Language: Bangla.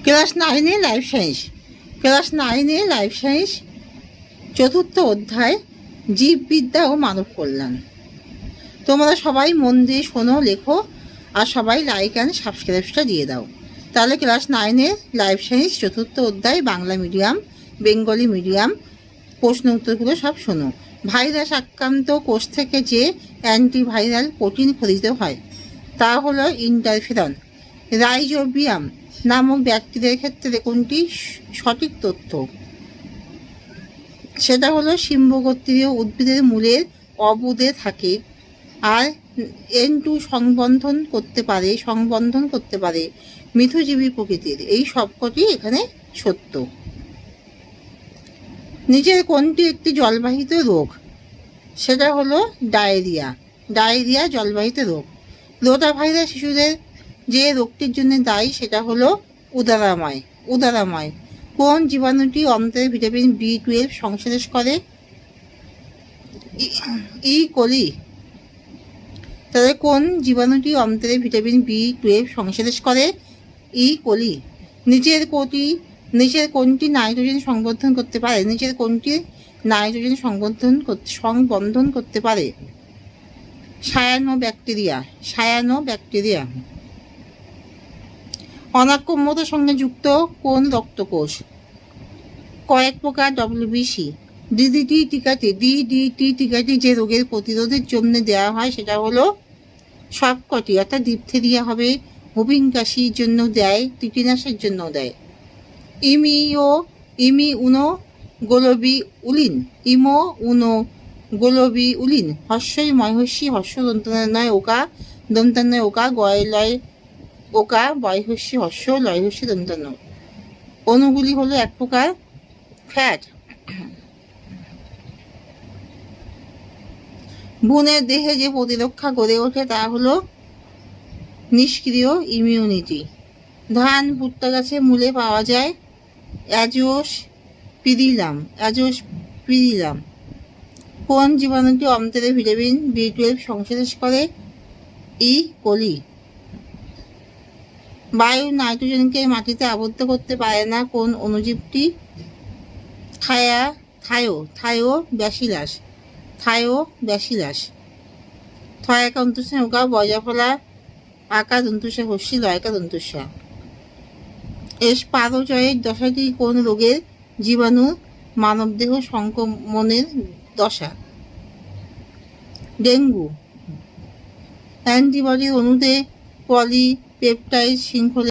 ক্লাস নাইনে লাইফ সায়েন্স চতুর্থ অধ্যায় জীববিদ্যা ও মানব কল্যাণ। তোমরা সবাই মন দিয়ে শোনো, লেখো, আর সবাই লাইক অ্যান্ড সাবস্ক্রাইবটা দিয়ে দাও। তাহলে ক্লাস নাইনে লাইফ সায়েন্স চতুর্থ অধ্যায় বাংলা মিডিয়াম, বেঙ্গলি মিডিয়াম প্রশ্ন উত্তরগুলো সব শোনো। ভাইরাস আক্রান্ত কোষ থেকে যে অ্যান্টিভাইরাল প্রোটিন খরিত হয় তা হলো ইন্টারফেরন। রাইজোবিয়াম নামক ব্যাকটেরিয়ার ক্ষেত্রে কোনটি সঠিক তথ্য? সেটা হলো সিম্বগোত্রীয় উদ্ভিদের মূলের অবুদে থাকে আর N2 সংবন্ধন করতে পারে মিথজীবী প্রকৃতির। এই সবকটি এখানে সত্য। নিচের কোনটি একটি জলবাহিত রোগ? সেটা হলো ডায়রিয়া জলবাহিত রোগ। রোটা ভাইরাস শিশুদের যে রোগটির জন্য দায়ী সেটা হলো উদারাময়। কোন জীবাণুটি অন্ত্রের ভিটামিন B12 সংশ্লেষ করে? ই কোলি। তাহলে কোন জীবাণুটি অন্ত্রের ভিটামিন B12 সংশ্লেষ করে? ই কোলি। নিচের কোনটি নাইট্রোজেন সংবন্ধন করতে পারে? সংবন্ধন করতে পারে সায়ানোব্যাকটেরিয়া। অনাক্রম্যতার সঙ্গে যুক্ত কোন রক্তকোষ? কয়েক প্রকার WBC। DDT টিকাটি যে রোগের প্রতিরোধের জন্য দেওয়া হয় সেটা হলো সবকটি, অর্থাৎ ডিপথেরিয়া হবে, হুপিং কাশির জন্য দেয়, টিটেনাসের জন্য দেয়। ইমিউনোগ্লোবিউলিন হর্ষই ময়হস্যি হর্ষ দন্তান্নয় ওকা গয়লয় ওকা বয়হস্যি হর্ষ লয়হস্যি দন্তান্ন। অণুগুলি হলো এক প্রকার ফ্যাট। ভ্রূণের দেহে যে প্রতিরক্ষা গড়ে ওঠে তা হলো নিষ্ক্রিয় ইমিউনিটি। ধান ভুট্টা গাছের মূলে পাওয়া যায় অ্যাজোস্পিরিলাম। কোন জীবাণুটি অন্ত্রের ভিটামিন B12 সংশ্লেষ করে? ই কোলি। বায়ু নাইট্রোজেনকে মাটিতে আবদ্ধ করতে পারে না কোন অণুজীবটি? থায়োব্যাসিলাস। থয়াকা দন্তুসা ওকা বয়জাফলা আকা দন্তুসা হস্যি লয়কা দন্তুসা। পারজয়ের দশাটি কোন রোগের জীবাণু মানবদেহ সংক্রমণের দশা? ডেঙ্গু। অ্যান্টিবডির অণুতে পলিপেপটাইড শৃঙ্খলে